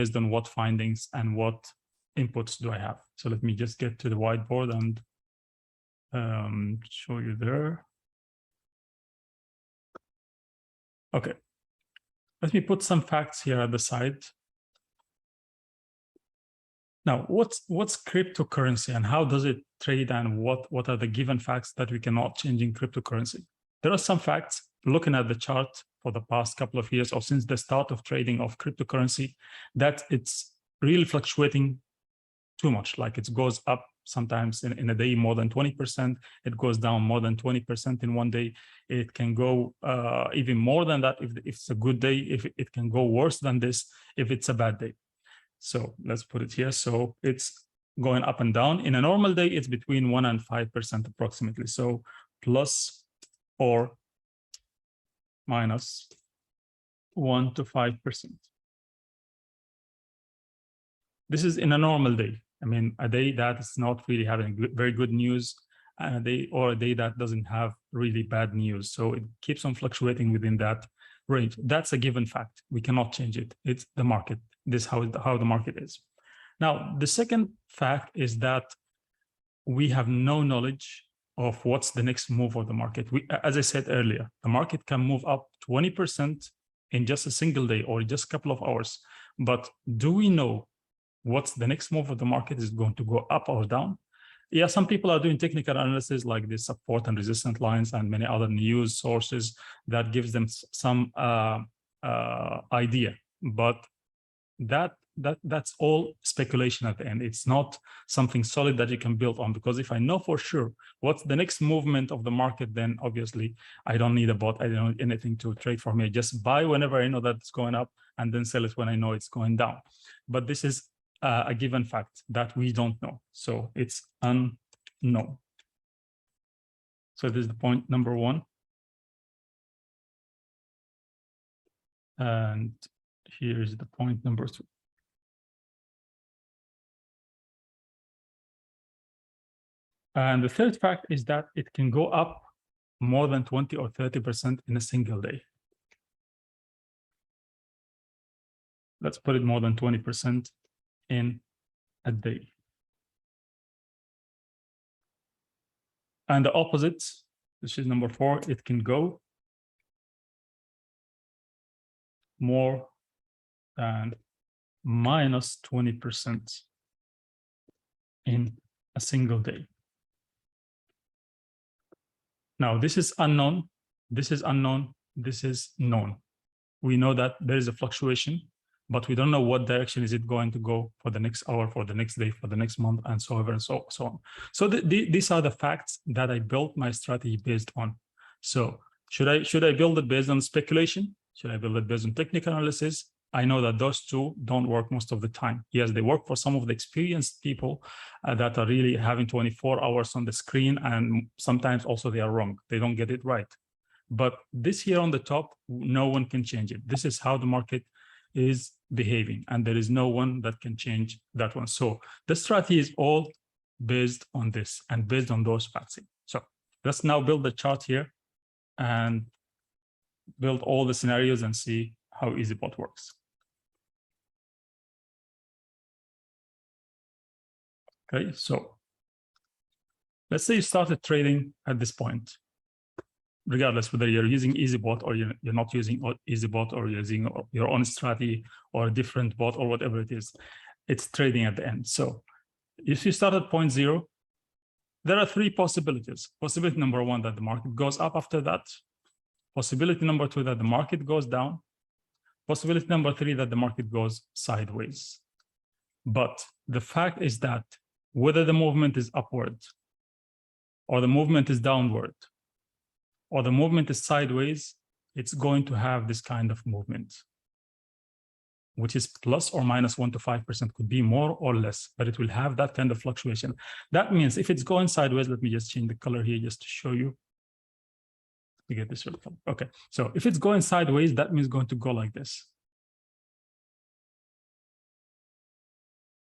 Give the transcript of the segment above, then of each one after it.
based on what findings and what inputs do I have. So let me just get to the whiteboard and show you there. Okay, let me put some facts here at the side. Now, what's cryptocurrency and how does it trade, and what are the given facts that we cannot change in cryptocurrency? There are some facts looking at the chart for the past couple of years or since the start of trading of cryptocurrency, that it's really fluctuating too much. Like it goes up sometimes in a day more than 20%. It goes down more than 20% in one day. It can go even more than that if it's a good day. If it can go worse than this if it's a bad day. So let's put it here. So it's going up and down. In a normal day, it's between 1% and 5% approximately. So plus or minus 1 to 5%. This is in a normal day. I mean, a day that is not really having very good news, and a day that doesn't have really bad news. So it keeps on fluctuating within that range. That's a given fact. We cannot change it. It's the market. This is how the market is. Now, the second fact is that we have no knowledge of what's the next move of the market. As I said earlier, the market can move up 20% in just a single day or just a couple of hours. But do we know what's the next move of the market? Is going to go up or down? Yeah, some people are doing technical analysis like the support and resistance lines and many other news sources that gives them some idea. But that's all speculation at the end. It's not something solid that you can build on, because if I know for sure what's the next movement of the market, then obviously I don't need a bot. I don't need anything to trade for me. Just buy whenever I know that it's going up and then sell it when I know it's going down. But this is a given fact that we don't know. So it's unknown. So this is the point number one. And here is the point number two. And the third fact is that it can go up more than 20 or 30% in a single day. Let's put it more than 20% in a day. And the opposite, which is number four, it can go more than minus 20% in a single day. Now, this is unknown, this is unknown, this is known. We know that there is a fluctuation, but we don't know what direction is it going to go for the next hour, for the next day, for the next month, and so on and so on. So these are the facts that I built my strategy based on. So should I build it based on speculation? Should I build it based on technical analysis? I know that those two don't work most of the time. Yes, they work for some of the experienced people that are really having 24 hours on the screen, and sometimes also they are wrong. They don't get it right. But this here on the top, no one can change it. This is how the market is behaving, and there is no one that can change that one. So the strategy is all based on this and based on those facts. So let's now build the chart here and build all the scenarios and see how EAZYBOT works. Okay, so let's say you started trading at this point, regardless whether you're using EAZYBOT or you're not using EAZYBOT, or you're using your own strategy or a different bot or whatever it is, it's trading at the end. So if you start at point 0, there are three possibilities. Possibility number one, that the market goes up after that. Possibility number two, that the market goes down. Possibility number three, that the market goes sideways. But the fact is that whether the movement is upward or the movement is downward or the movement is sideways, it's going to have this kind of movement, which is plus or minus 1 to 5%, could be more or less, but it will have that kind of fluctuation. That means if it's going sideways, let me just change the color here just to show you. To get this right color. Okay, so if it's going sideways, that means going to go like this.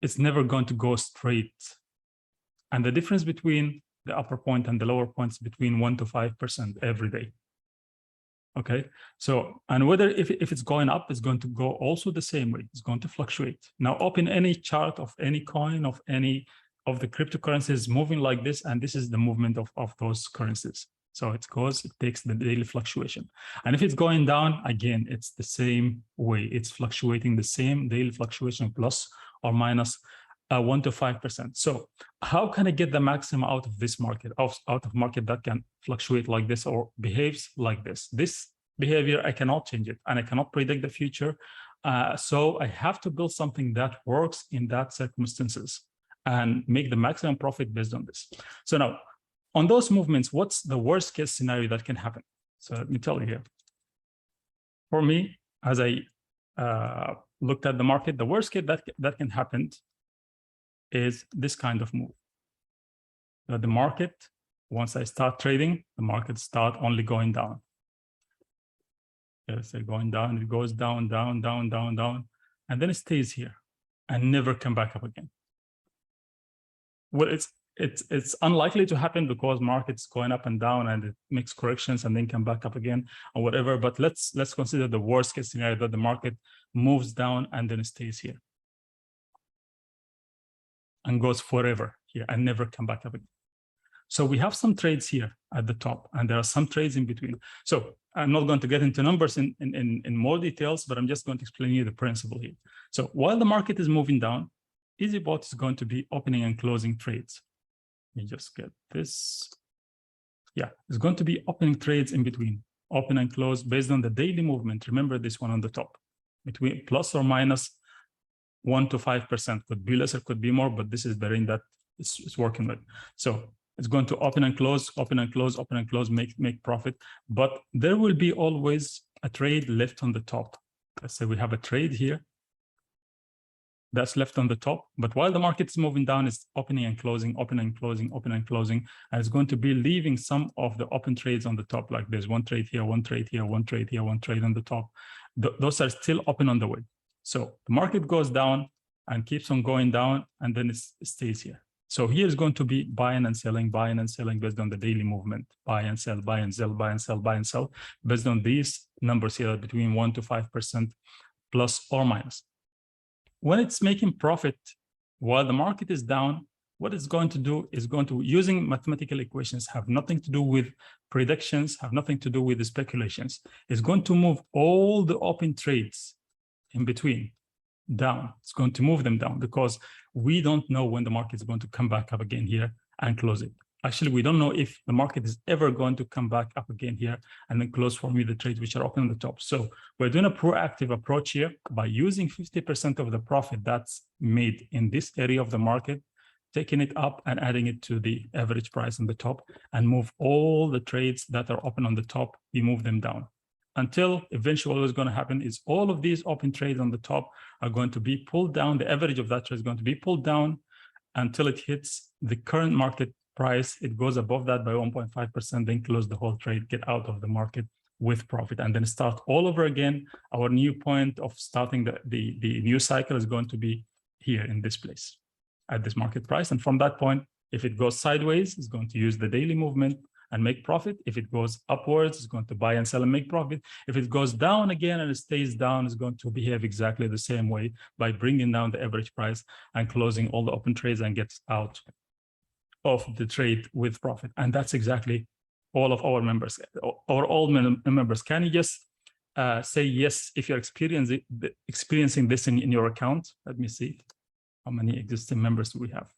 It's never going to go straight. And the difference between the upper point and the lower points between 1 to 5% every day. Okay, so, and whether if it's going up, it's going to go also the same way. It's going to fluctuate. Now open any chart of any coin, of any of the cryptocurrencies moving like this, and this is the movement of those currencies. So it goes, it takes the daily fluctuation. And if it's going down, again, it's the same way. It's fluctuating the same daily fluctuation, plus or minus 1 to 5%. So how can I get the maximum out of this market, out of market that can fluctuate like this or behaves like this? This behavior, I cannot change it, and I cannot predict the future. So I have to build something that works in that circumstances and make the maximum profit based on this. So now, on those movements, what's the worst case scenario that can happen? So let me tell you here. For me, as I looked at the market, the worst case that can happen is this kind of move. The market, once I start trading, the market start only going down. Yes, going down, it goes down, down, down, down, down, and then it stays here and never come back up again. Well, it's unlikely to happen because market's going up and down and it makes corrections and then come back up again or whatever. But let's consider the worst case scenario, that the market moves down and then it stays here and goes forever here and never come back up again. So we have some trades here at the top, and there are some trades in between. So I'm not going to get into numbers in more details, but I'm just going to explain you the principle here. So while the market is moving down, EAZYBot is going to be opening and closing trades. Let me just get this. Yeah, it's going to be opening trades in between, open and close based on the daily movement. Remember this one on the top, between plus or minus 1 to 5%. Could be less, or could be more, but this is the range that it's working with. So it's going to open and close, open and close, open and close, make profit. But there will be always a trade left on the top. Let's say we have a trade here that's left on the top, but while the market is moving down, it's opening and closing, open and closing, open and closing, and it's going to be leaving some of the open trades on the top. Like there's one trade here, one trade here, one trade here, one trade on the top. Those are still open on the way. So the market goes down and keeps on going down, and then it stays here. So here is going to be buying and selling based on the daily movement. Buy and sell, buy and sell, buy and sell, buy and sell, based on these numbers here, between 1 to 5% plus or minus. When it's making profit while the market is down, what it's going to do is going to, using mathematical equations, have nothing to do with predictions, have nothing to do with the speculations. It's going to move all the open trades in between down. It's going to move them down because we don't know when the market is going to come back up again here and close it. Actually, we don't know if the market is ever going to come back up again here and then close for me the trades which are open on the top. So we're doing a proactive approach here by using 50% of the profit that's made in this area of the market, taking it up and adding it to the average price on the top, and move all the trades that are open on the top, we move them down. Until eventually what's going to happen is all of these open trades on the top are going to be pulled down. The average of that trade is going to be pulled down until it hits the current market price. It goes above that by 1.5%, then close the whole trade, get out of the market with profit, and then start all over again. Our new point of starting the new cycle is going to be here in this place at this market price. And from that point, if it goes sideways, it's going to use the daily movement and make profit. If it goes upwards, it's going to buy and sell and make profit. If it goes down again and it stays down, it's going to behave exactly the same way by bringing down the average price and closing all the open trades and gets out of the trade with profit. And that's exactly all of our members, or all members. Can you just say yes if you're experiencing this in your account? Let me see how many existing members do we have.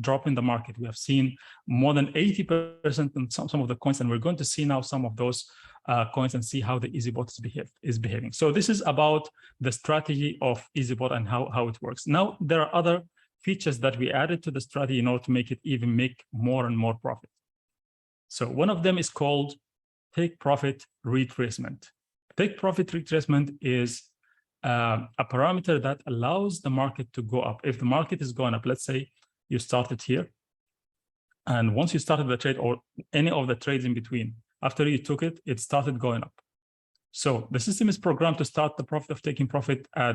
Drop in the market. We have seen more than 80% in some of the coins, and we're going to see now some of those coins and see how the EAZYBot is behaving. So this is about the strategy of EAZYBot and how it works. Now, there are other features that we added to the strategy in order to make it even make more and more profit. So one of them is called take profit retracement. Take profit retracement is a parameter that allows the market to go up. If the market is going up, let's say you start it here. And once you started the trade or any of the trades in between, after you took it, it started going up. So the system is programmed to start the profit of taking profit at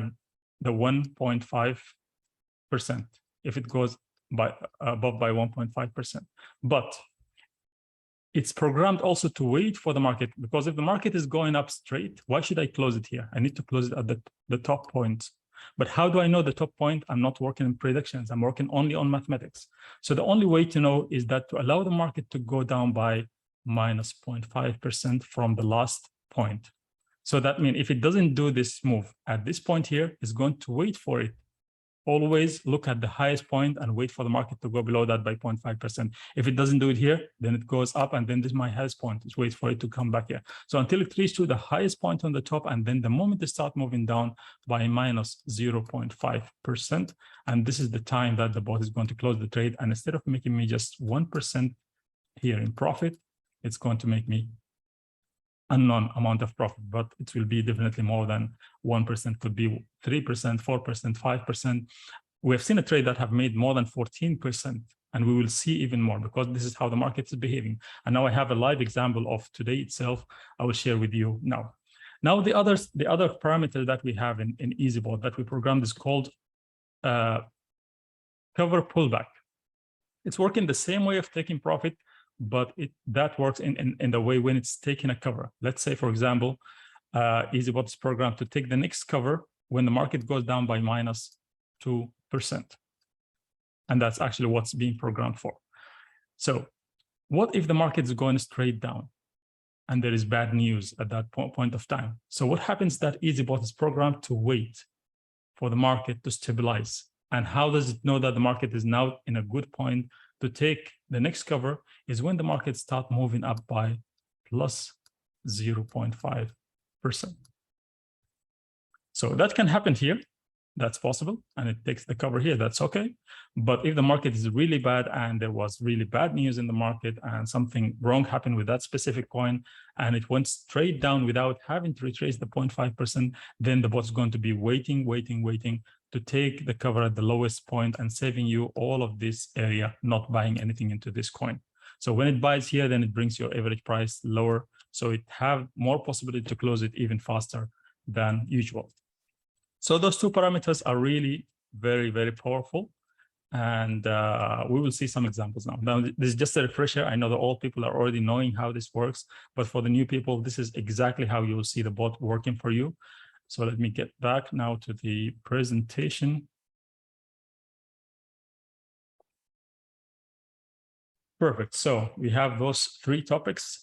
the 1.5% if it goes by above by 1.5%. But it's programmed also to wait for the market, because if the market is going up straight, why should I close it here? I need to close it at the top point. But how do I know the top point? I'm not working in predictions. I'm working only on mathematics. So the only way to know is that to allow the market to go down by minus 0.5% from the last point. So that means if it doesn't do this move at this point here, it's going to wait for it. Always look at the highest point and wait for the market to go below that by 0.5%. If it doesn't do it here, then it goes up, and then this is my highest point. Just wait for it to come back here. So until it reaches to the highest point on the top, and then the moment it starts moving down by minus 0.5%, and this is the time that the bot is going to close the trade. And instead of making me just 1% here in profit, it's going to make me unknown amount of profit, but it will be definitely more than 1%, could be 3%, 4%, 5%. We have seen a trade that have made more than 14%, and we will see even more, because this is how the market is behaving. And now I have a live example of today itself. I will share with you now. Now the other parameter that we have in EAZYBOT that we programmed is called cover pullback. It's working the same way of taking profit, but that works in the way when it's taking a cover. Let's say, for example, EAZYBOT is programmed to take the next cover when the market goes down by minus 2%. And that's actually what's being programmed for. So what if the market is going straight down and there is bad news at that point of time? So what happens that EAZYBOT is programmed to wait for the market to stabilize. And how does it know that the market is now in a good point to take the next cover? Is when the market start moving up by plus 0.5%. So that can happen here. That's possible. And it takes the cover here. That's okay. But if the market is really bad and there was really bad news in the market and something wrong happened with that specific coin and it went straight down without having to retrace the 0.5%, then the bot's going to be waiting to take the cover at the lowest point and saving you all of this area, not buying anything into this coin. So when it buys here, then it brings your average price lower. So it have more possibility to close it even faster than usual. So those two parameters are really very, very powerful. And we will see some examples now. Now, this is just a refresher. I know that all people are already knowing how this works, but for the new people, this is exactly how you will see the bot working for you. So let me get back now to the presentation. Perfect. So we have those three topics.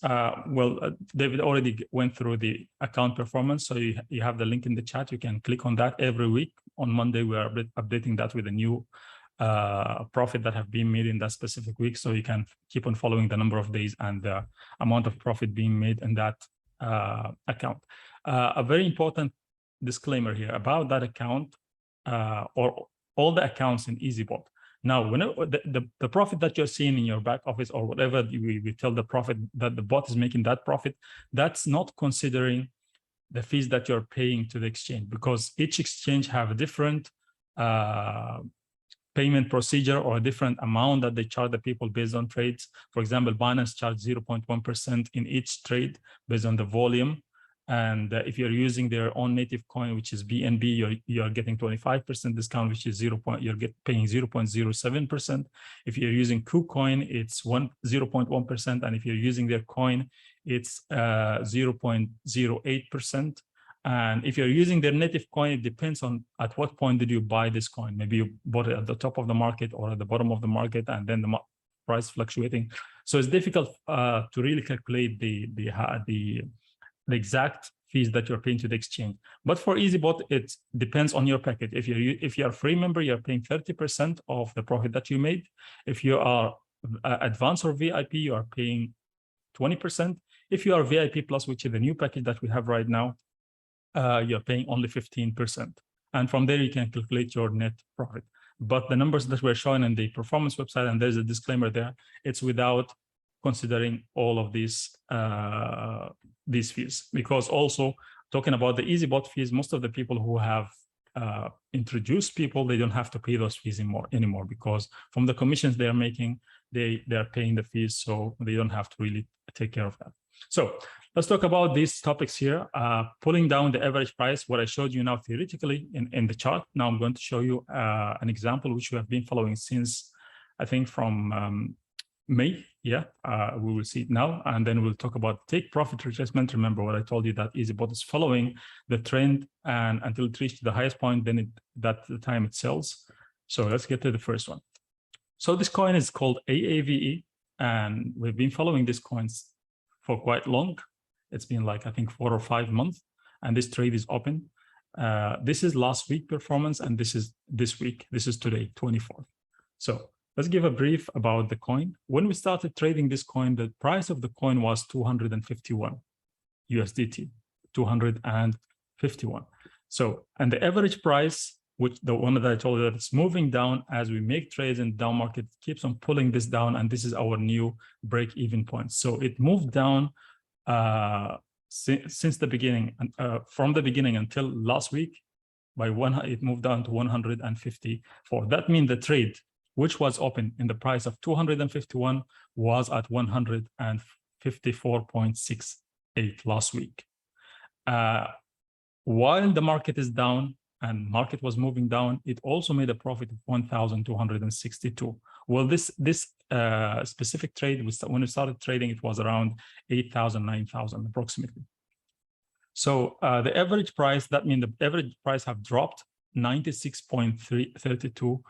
David already went through the account performance. So you have the link in the chat. You can click on that every week. On Monday, we are updating that with a new profit that have been made in that specific week. So you can keep on following the number of days and the amount of profit being made in that account. A very important disclaimer here about that account or all the accounts in EAZYBOT. Now, whenever the profit that you're seeing in your back office or whatever we tell the profit that the bot is making that profit, that's not considering the fees that you're paying to the exchange, because each exchange have a different payment procedure or a different amount that they charge the people based on trades. For example, Binance charge 0.1% in each trade based on the volume. And if you're using their own native coin, which is BNB, you're getting 25% discount, which is you're paying 0.07%. If you're using KuCoin, it's 0.1%, and if you're using their coin, it's 0.08%. And if you're using their native coin, it depends on at what point did you buy this coin. Maybe you bought it at the top of the market or at the bottom of the market, and then the price fluctuating. So it's difficult to really calculate the exact fees that you're paying to the exchange. But for EAZYBOT, it depends on your package. If you're a free member, you're paying 30% of the profit that you made. If you are advanced or VIP, you are paying 20%. If you are VIP Plus, which is the new package that we have right now, you're paying only 15%. And from there, you can calculate your net profit. But the numbers that we're showing in the performance website, and there's a disclaimer there, it's without considering all of these fees. Because also talking about the EAZYBOT fees, most of the people who have introduce people, they don't have to pay those fees anymore, because from the commissions they are making, they're paying the fees, so they don't have to really take care of that. So let's talk about these topics here. Pulling down the average price, what I showed you now theoretically in the chart. Now I'm going to show you an example which we have been following since, I think, from May. Yeah, we will see it now, and then we'll talk about take profit retracement. Remember what I told you, that EAZYBOT is following the trend, and until it reaches the highest point, then that's the time it sells. So let's get to the first one. So this coin is called AAVE, and we've been following these coins for quite long. It's been like, I think, 4 or 5 months, and this trade is open. This is last week performance, and this is this week. This is today, 24th. So let's give a brief about the coin. When we started trading this coin, the price of the coin was 251 USDT, 251. So, and the average price, which the one that I told you that it's moving down as we make trades in the down market, keeps on pulling this down, and this is our new break-even point. So it moved down since the beginning, from the beginning until last week. By one, it moved down to 154. That means the trade, which was open in the price of 251, was at 154.68 last week. While the market is down and market was moving down, it also made a profit of 1,262. Well, this specific trade, when we started trading, it was around 8,000, 9,000 approximately. So the average price, that means the average price have dropped 96.32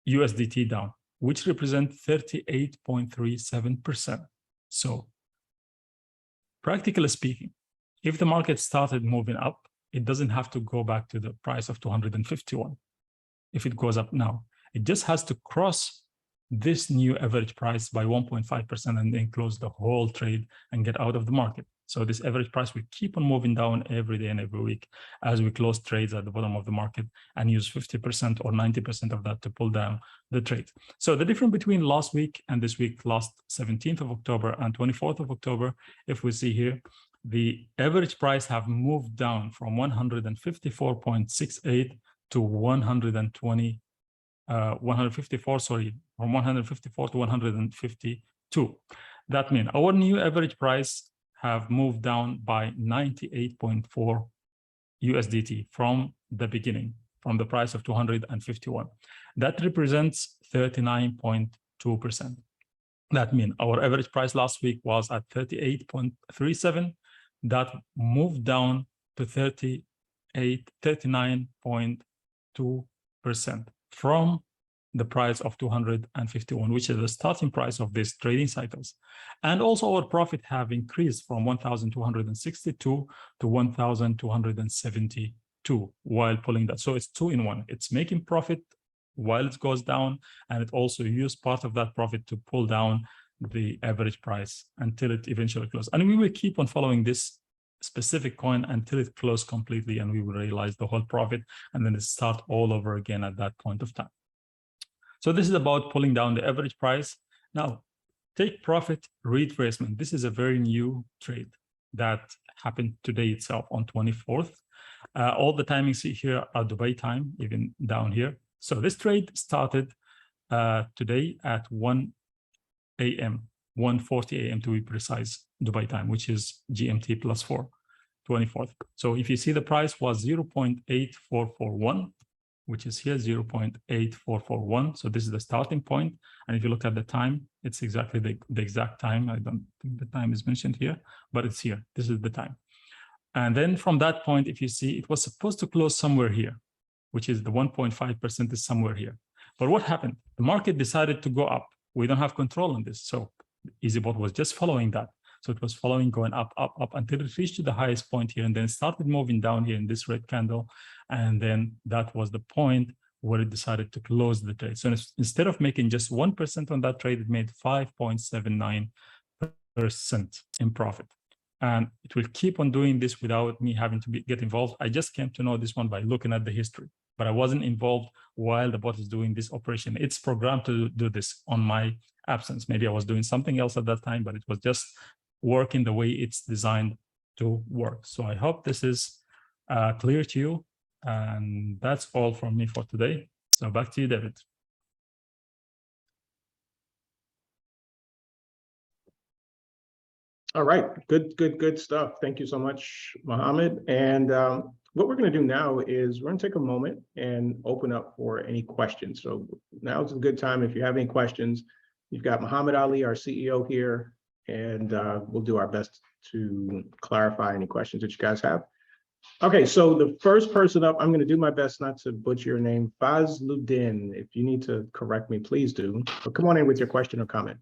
USDT down, which represent 38.37%. So practically speaking, if the market started moving up, it doesn't have to go back to the price of 251. If it goes up now, it just has to cross this new average price by 1.5% and then close the whole trade and get out of the market. So this average price will keep on moving down every day and every week as we close trades at the bottom of the market and use 50% or 90% of that to pull down the trade. So the difference between last week and this week, last 17th of October and 24th of October, if we see here, the average price have moved down from 154.68 to 154, sorry, from 154 to 152. That means our new average price have moved down by 98.4 USDT from the beginning, from the price of 251. That represents 39.2%. That means our average price last week was at 38.37. That moved down to 39.2% from the price of 251, which is the starting price of these trading cycles. And also our profit have increased from 1,262 to 1,272 while pulling that. So it's 2 in 1. It's making profit while it goes down, and it also used part of that profit to pull down the average price until it eventually closes. And we will keep on following this specific coin until it closes completely, and we will realize the whole profit, and then it start all over again at that point of time. So this is about pulling down the average price. Now, take profit retracement. This is a very new trade that happened today itself on 24th. All the timings here are Dubai time, even down here. So this trade started today at 1 a.m., 1:40 a.m. to be precise, Dubai time, which is GMT +4, 24th. So if you see the price was 0.8441, which is here 0.8441. So this is the starting point. And if you look at the time, it's exactly the exact time. I don't think the time is mentioned here, but it's here. This is the time. And then from that point, if you see, it was supposed to close somewhere here, which is the 1.5% is somewhere here. But what happened? The market decided to go up. We don't have control on this. So EAZYBOT was just following that. So it was following, going up, up, up until it reached to the highest point here, and then started moving down here in this red candle. And then that was the point where it decided to close the trade. So instead of making just 1% on that trade, it made 5.79% in profit. And it will keep on doing this without me having to get involved. I just came to know this one by looking at the history, but I wasn't involved while the bot is doing this operation. It's programmed to do this on my absence. Maybe I was doing something else at that time, but it was just working the way it's designed to work. So I hope this is clear to you. And that's all from me for today. So back to you, David. All right, good stuff. Thank you so much, Mohammed. And what we're going to do now is we're going to take a moment and open up for any questions. So now's a good time. If you have any questions, you've got Muhammad Ali, our CEO here, and we'll do our best to clarify any questions that you guys have. Okay, so the first person up, I'm going to do my best not to butcher your name, Fazluddin. If you need to correct me, please do. But come on in with your question or comment.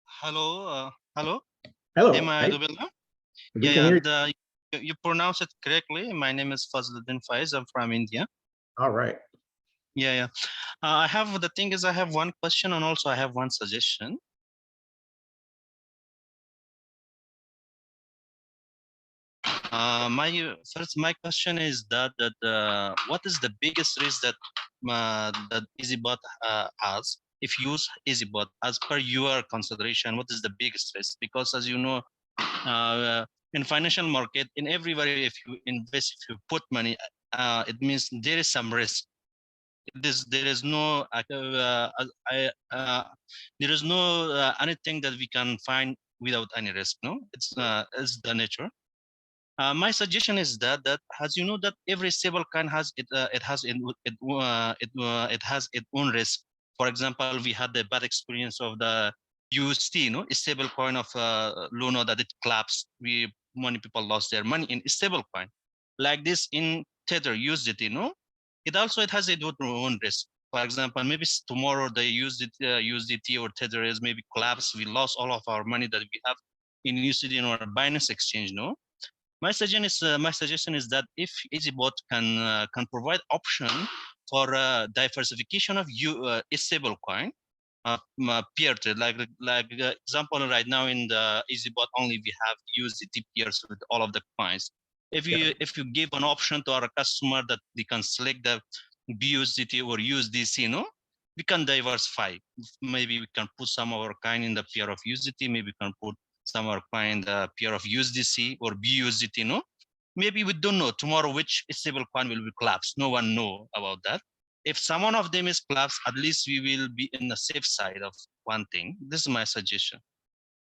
Hello, hello. Hello. Am I Hey, audible now? we can hear you. You pronounce it correctly. My name is Fazluddin Faiz. I'm from India. All right. Yeah. I have, the thing is, I have one question and also I have one suggestion. My question is that what is the biggest risk that that EAZYBot has? If you use EAZYBot, as per your consideration, what is the biggest risk? Because as you know, in financial market, in everywhere, if you invest, if you put money, it means there is some risk. There is no anything that we can find without any risk. No, it's the nature. My suggestion is that as you know that every stable coin has it has its own risk. For example, we had the bad experience of the UST, a stable coin of Luna, that it collapsed. Many people lost their money in stable coin. Like this in Tether USDT, it has its own risk. For example, maybe tomorrow the USDT or Tether is maybe collapse. We lost all of our money that we have in USDT or Binance exchange, My suggestion is that if EAZYBot can provide option for diversification of a stable coin, peer trade, like example right now in the EAZYBot only we have USDT peers with all of the coins. If you give an option to our customer that they can select the BUSDT or USDC, we can diversify. Maybe we can put some of our coin in the pair of USDT. Maybe we can put some are find the pair of USDC or BUSDT, Maybe we don't know tomorrow which stable coin will be collapsed. No one know about that. If some one of them is collapsed, at least we will be in the safe side of one thing. This is my suggestion.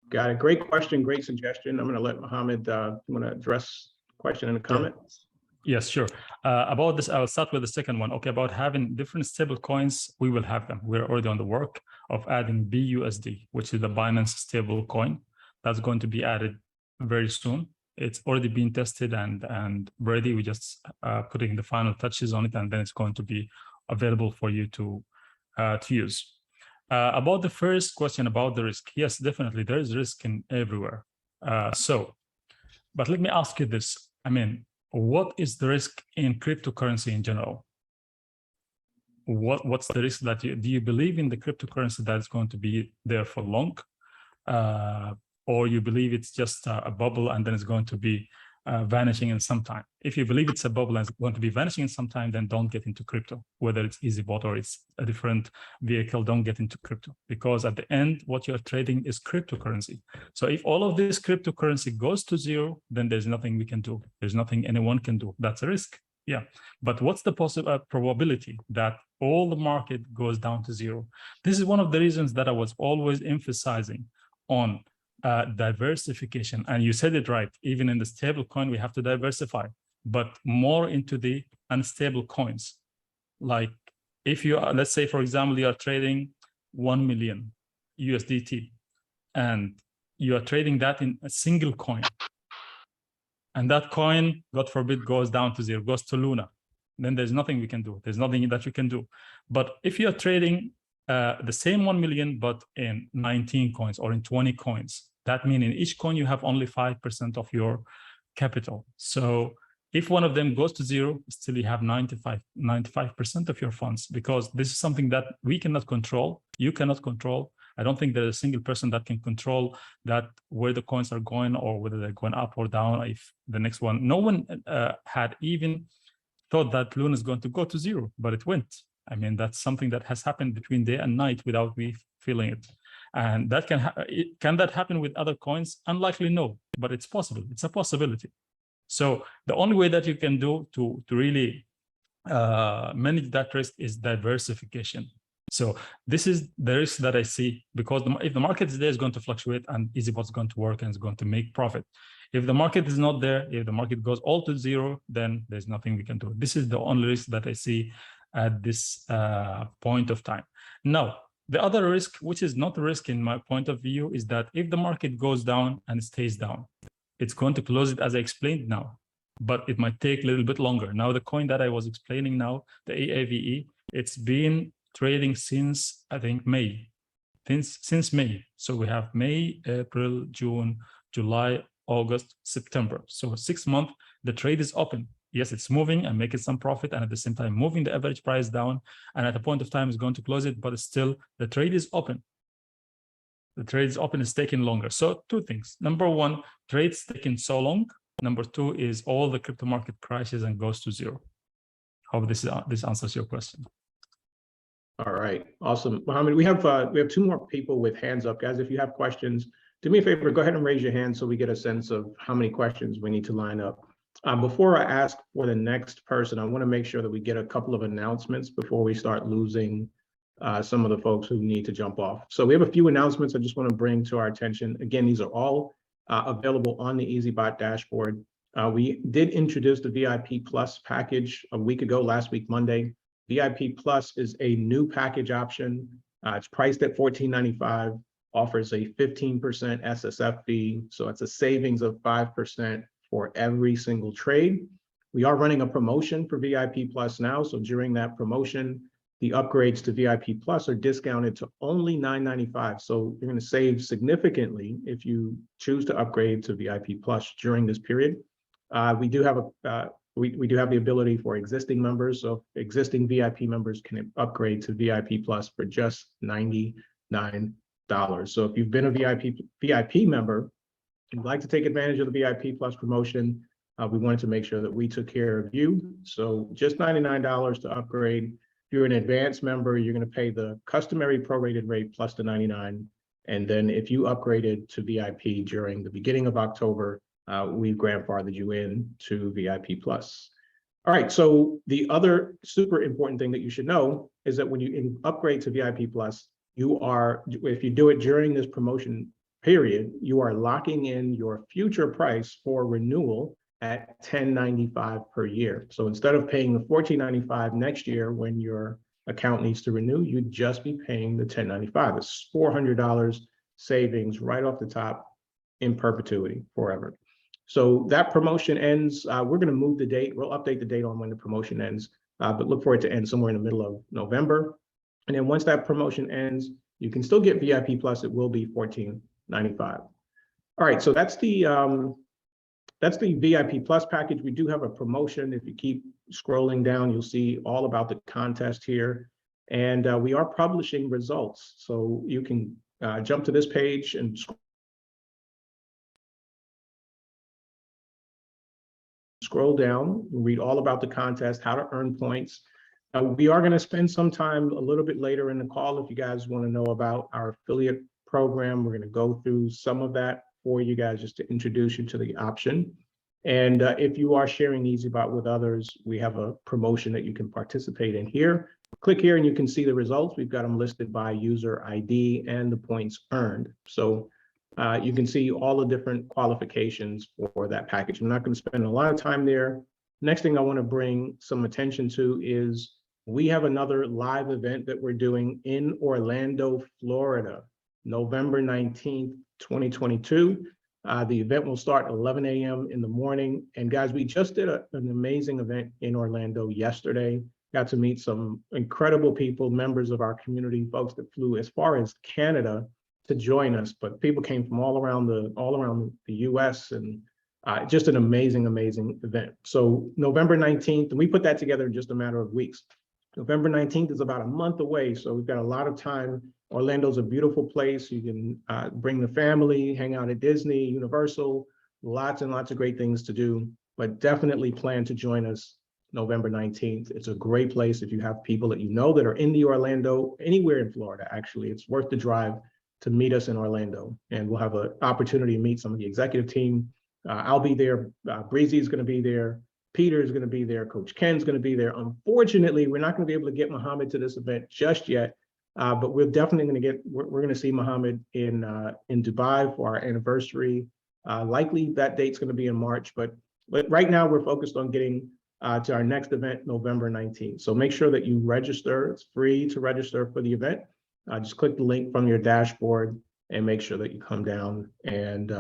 Got it. Great question. Great suggestion. I'm going to let Mohammed, you want to address the question in a comment? Yes, sure. About this, I'll start with the second one. Okay, about having different stable coins, we will have them. We're already on the work of adding BUSD, which is the Binance stable coin. That's going to be added very soon. It's already been tested and ready. We just putting the final touches on it, and then it's going to be available for you to use. About the first question about the risk, yes, definitely there is risk in everywhere. But let me ask you this. I mean, what is the risk in cryptocurrency in general? What's the risk that do you believe in the cryptocurrency that is going to be there for long? Or you believe it's just a bubble and then it's going to be vanishing in some time? If you believe it's a bubble and it's going to be vanishing in some time, then don't get into crypto. Whether it's EAZYBot or it's a different vehicle, don't get into crypto. Because at the end, what you're trading is cryptocurrency. So if all of this cryptocurrency goes to zero, then there's nothing we can do. There's nothing anyone can do. That's a risk. Yeah. But what's the possible probability that all the market goes down to zero? This is one of the reasons that I was always emphasizing on diversification. And you said it right, even in the stable coin, we have to diversify, but more into the unstable coins. Like if you are, let's say, for example, you are trading 1 million USDT and you are trading that in a single coin. And that coin, God forbid, goes down to zero, goes to Luna. Then there's nothing we can do. There's nothing that you can do. But if you're trading the same 1 million, but in 19 coins or in 20 coins, that means in each coin, you have only 5% of your capital. So if one of them goes to zero, still you have 95% of your funds, because this is something that we cannot control. You cannot control. I don't think there's a single person that can control that, where the coins are going or whether they're going up or down. If the next one, no one had even thought that Luna is going to go to zero, but it went. I mean, that's something that has happened between day and night without me feeling it. And that can that happen with other coins? Unlikely, no, but it's possible. It's a possibility. So the only way that you can do to really manage that risk is diversification. So this is the risk that I see, because if the market is there, it's going to fluctuate and EAZYBot is going to work and it's going to make profit. If the market is not there, if the market goes all to zero, then there's nothing we can do. This is the only risk that I see at this point of time. Now, the other risk, which is not a risk in my point of view, is that if the market goes down and stays down, it's going to close it as I explained now, but it might take a little bit longer. Now, the coin that I was explaining now, the EAVE, it's been trading since, I think, May, since May. So we have May, April, June, July, August, September. So 6 months, the trade is open. Yes, it's moving and making some profit, and at the same time moving the average price down. And at a point of time, it's going to close it, but still the trade is open. The trade is open, it's taking longer. So two things. Number one, trade's taking so long. Number two is all the crypto market crashes and goes to zero. Hope this answers your question. All right, awesome. Mohammed, we have 2 more people with hands up. Guys, if you have questions, do me a favor, go ahead and raise your hand so we get a sense of how many questions we need to line up. Before I ask for the next person, I want to make sure that we get a couple of announcements before we start losing some of the folks who need to jump off. So we have a few announcements I just want to bring to our attention. Again, these are all available on the EAZYBot dashboard. We did introduce the VIP Plus package a week ago, last week, Monday. VIP Plus is a new package option. It's priced at $14.95, offers a 15% SSF fee. So it's a savings of 5% for every single trade. We are running a promotion for VIP Plus now. So during that promotion, the upgrades to VIP Plus are discounted to only $9.95. So you're going to save significantly if you choose to upgrade to VIP Plus during this period. We do have the ability for existing members. So existing VIP members can upgrade to VIP Plus for just $99. So if you've been a VIP member, you'd like to take advantage of the VIP Plus promotion, we wanted to make sure that we took care of you. So just $99 to upgrade. If you're an advanced member, you're going to pay the customary prorated rate plus the $99. And then if you upgraded to VIP during the beginning of October, we've grandfathered you in to VIP Plus. All right, so the other super important thing that you should know is that when you upgrade to VIP Plus, if you do it during this promotion period, you are locking in your future price for renewal at $10.95 per year. So instead of paying the $14.95 next year when your account needs to renew, you'd just be paying the $10.95. It's $400 savings right off the top in perpetuity forever. So that promotion ends. We're going to move the date. We'll update the date on when the promotion ends, but look for it to end somewhere in the middle of November. And then once that promotion ends, you can still get VIP Plus. It will be $14.95. All right, so that's the VIP Plus package. We do have a promotion. If you keep scrolling down, you'll see all about the contest here. And we are publishing results. So you can jump to this page and scroll down, read all about the contest, how to earn points. We are going to spend some time a little bit later in the call if you guys want to know about our affiliate program. We're going to go through some of that for you guys just to introduce you to the option. And if you are sharing EAZYBot with others, we have a promotion that you can participate in here. Click here and you can see the results. We've got them listed by user ID and the points earned. So you can see all the different qualifications for that package. I'm not going to spend a lot of time there. Next thing I want to bring some attention to is we have another live event that we're doing in Orlando, Florida, November 19th, 2022. The event will start at 11 a.m. in the morning. And guys, we just did an amazing event in Orlando yesterday. Got to meet some incredible people, members of our community, folks that flew as far as Canada to join us, but people came from all around the US, and just an amazing event. So November 19th, and we put that together in just a matter of weeks. November 19th is about a month away, so we've got a lot of time. Orlando's a beautiful place. You can bring the family, hang out at Disney, Universal, lots and lots of great things to do, but definitely plan to join us November 19th. It's a great place if you have people that you know that are in the Orlando, anywhere in Florida, actually. It's worth the drive to meet us in Orlando. And we'll have an opportunity to meet some of the executive team I'll be there. Breezy is going to be there. Peter is going to be there. Coach Ken's going to be there. Unfortunately, we're not going to be able to get Muhammad to this event just yet, but we're definitely going to get. We're going to see Muhammad in Dubai for our anniversary. Likely that date's going to be in March, but right now we're focused on getting to our next event, November 19th. So make sure that you register. It's free to register for the event. Just click the link from your dashboard and make sure that you come down and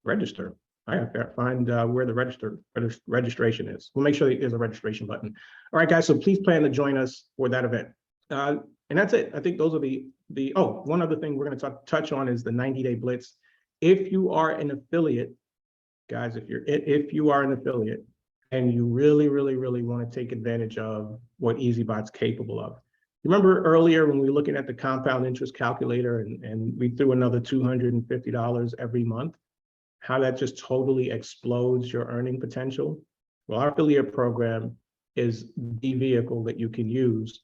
register. I have to find where the registration is. We'll make sure that there's a registration button. All right, guys, so please plan to join us for that event. And that's it. I think those are oh, one other thing we're going to touch on is the 90-day blitz. If you are an affiliate, guys, if you are an affiliate and you really want to take advantage of what EAZYBOT's capable of. Remember earlier when we were looking at the compound interest calculator and we threw another $250 every month, how that just totally explodes your earning potential? Well, our affiliate program is the vehicle that you can use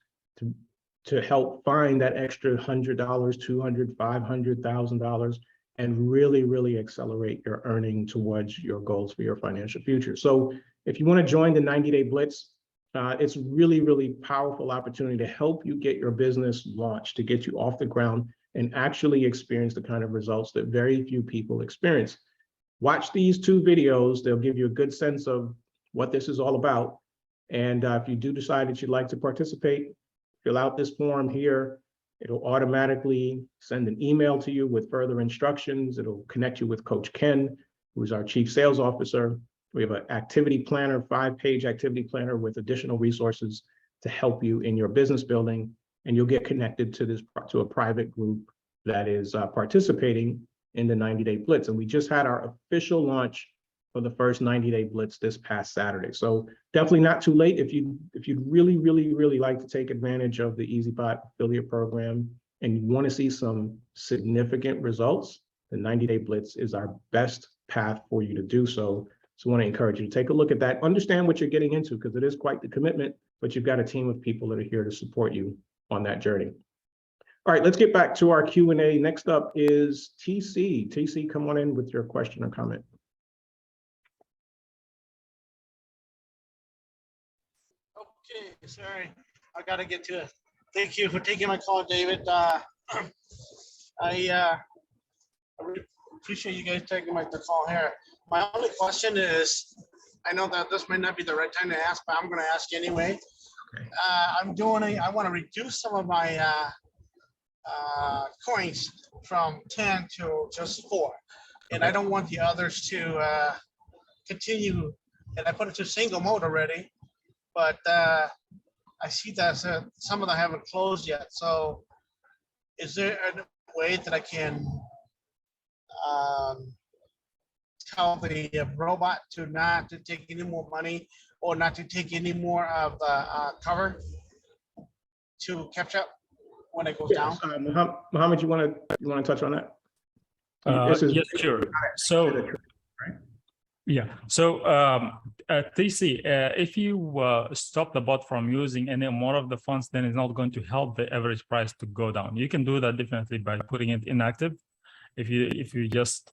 to help find that extra $100, $200, $500, $1,000 and really accelerate your earning towards your goals for your financial future. So if you want to join the 90-day blitz, it's really powerful opportunity to help you get your business launched, to get you off the ground and actually experience the kind of results that very few people experience. Watch these 2 videos. They'll give you a good sense of what this is all about. And if you do decide that you'd like to participate, fill out this form here. It'll automatically send an email to you with further instructions. It'll connect you with Coach Ken, who's our Chief Sales Officer. We have an activity planner, 5-page activity planner with additional resources to help you in your business building. And you'll get connected to a private group that is participating in the 90-day blitz. And we just had our official launch for the first 90-day blitz this past Saturday. So definitely not too late. If you'd really like to take advantage of the EAZYBOT affiliate program and you want to see some significant results, the 90-day blitz is our best path for you to do so. So I want to encourage you to take a look at that. Understand what you're getting into because it is quite the commitment, but you've got a team of people that are here to support you on that journey. All right, let's get back to our Q&A. Next up is TC. TC, come on in with your question or comment. Okay, sorry, I gotta get to it. Thank you for taking my call, David. I really appreciate you guys taking the call here. My only question is, I know that this might not be the right time to ask, but I'm gonna ask anyway. Okay. I want to reduce some of my coins from 10 to just 4, and Okay. I don't want the others to continue. And I put it to single mode already, but I see that some of them haven't closed yet. So is there a way that I can tell the robot to not to take any more money or not to take any more of the cover to catch up when it goes down? Muhammad, you want to touch on that? Yes, sure. So, yeah. So, TC, if you stop the bot from using any more of the funds, then it's not going to help the average price to go down. You can do that definitely by putting it inactive. If you just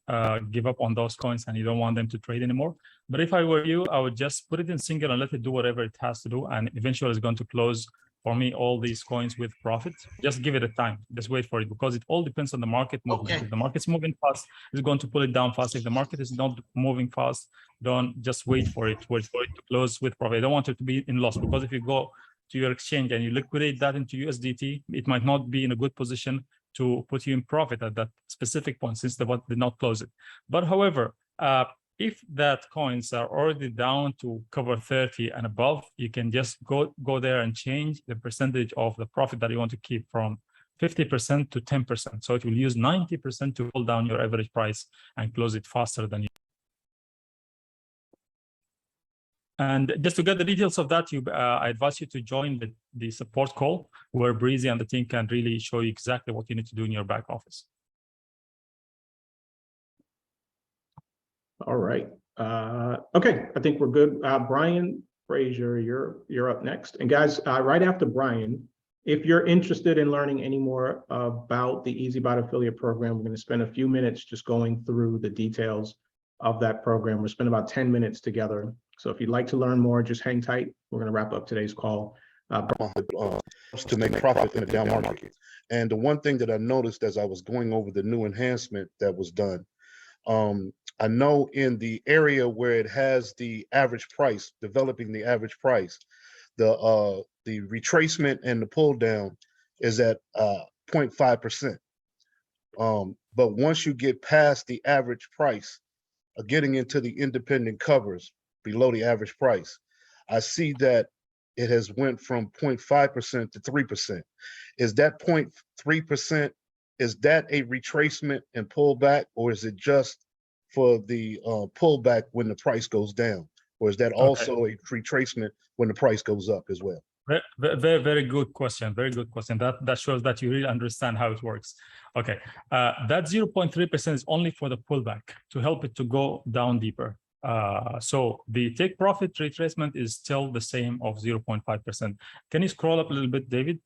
give up on those coins and you don't want them to trade anymore. But if I were you, I would just put it in single and let it do whatever it has to do, and eventually it's going to close for me all these coins with profit. Just give it a time. Just wait for it, because it all depends on the market movement. Okay. If the market's moving fast, it's going to pull it down fast. If the market is not moving fast, don't just wait for it. Wait for it to close with profit. I don't want it to be in loss, because if you go to your exchange and you liquidate that into USDT, it might not be in a good position to put you in profit at that specific point, since the bot did not close it. But however, if that coins are already down to cover 30 and above, you can just go there and change the percentage of the profit that you want to keep from 50% to 10%. So it will use 90% to pull down your average price and close it faster than you. And just to get the details of that, I advise you to join the support call, where Breezy and the team can really show you exactly what you need to do in your back office. All right. Okay, I think we're good. Brian Frazier, you're up next. And guys, right after Brian, If you're interested in learning any more about the EAZYBot affiliate program, we're going to spend a few minutes just going through the details of that program. We'll spend about 10 minutes together. So if you'd like to learn more, just hang tight. We're going to wrap up today's call. To make profit in a down market. And the one thing that I noticed as I was going over the new enhancement that was done, I know in the area where it has the average price, developing the average price, the retracement and the pull down is at 0.5%. But once you get past the average price, getting into the independent covers below the average price, I see that it has went from 0.5% to 3%. Is that 0.3%, is that a retracement and pullback, or is it just for the pullback when the price goes down? Or is that also a retracement when the price goes up as well? Very good question. Very good question. That shows that you really understand how it works. Okay, that 0.3% is only for the pullback to help it to go down deeper. So the take profit retracement is still the same of 0.5%. Can you scroll up a little bit, David,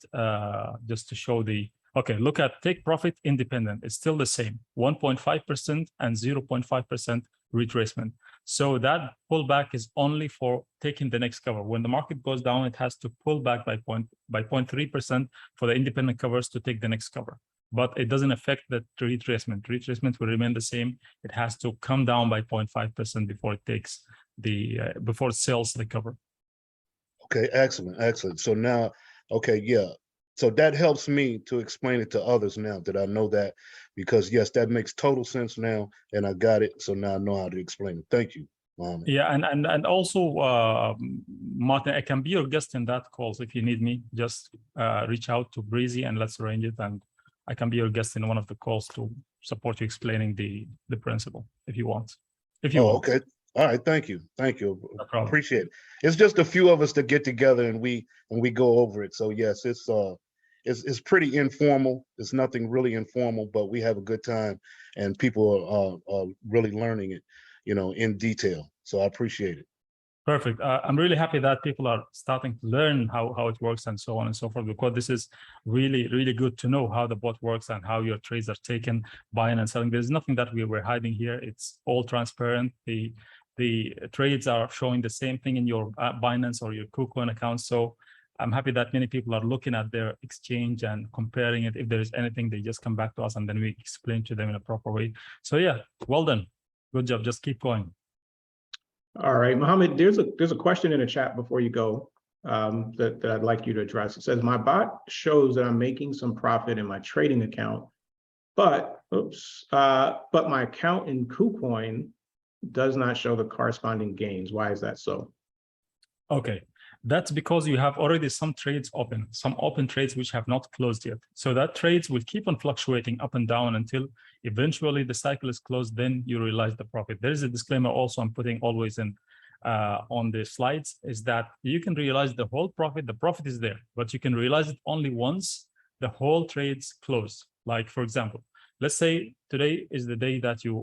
just to show the, okay, look at take profit independent. It's still the same, 1.5% and 0.5% retracement. So that pullback is only for taking the next cover. When the market goes down, it has to pull back by 0.3% for the independent covers to take the next cover. But it doesn't affect the retracement. Retracement will remain the same. It has to come down by 0.5% before it takes the before it sells the cover. Okay, excellent, excellent. So now, okay, yeah. So that helps me to explain it to others now that I know that, because yes, that makes total sense now, and I got it. So now I know how to explain it. Thank you, Mohammed. Yeah, and also, Martin, I can be your guest in that calls if you need me. Just reach out to Breezy and let's arrange it, and I can be your guest in one of the calls to support you explaining the principle if you want. If you want. Okay. All right. Thank you. Thank you. No problem. Appreciate it. It's just a few of us that get together and we go over it. So yes, it's pretty informal. It's nothing really informal, but we have a good time and people are really learning it, you know, in detail. So I appreciate it. Perfect. I'm really happy that people are starting to learn how it works and so on and so forth, because this is really, really good to know how the bot works and how your trades are taken, buying and selling. There's nothing that we were hiding here. It's all transparent. The trades are showing the same thing in your Binance or your KuCoin account. So I'm happy that many people are looking at their exchange and comparing it. If there is anything, they just come back to us and then we explain to them in a proper way. So yeah, well done. Good job. Just keep going. All right, Mohammed, there's a question in the chat before you go that I'd like you to address. It says, my bot shows that I'm making some profit in my trading account, but my account in KuCoin does not show the corresponding gains. Why is that so? Okay. That's because you have already some trades open, some open trades which have not closed yet. So that trades will keep on fluctuating up and down until eventually the cycle is closed, then you realize the profit. There is a disclaimer also I'm putting always in on the slides, is that you can realize the whole profit, the profit is there, but you can realize it only once the whole trades close. Like for example, let's say today is the day that you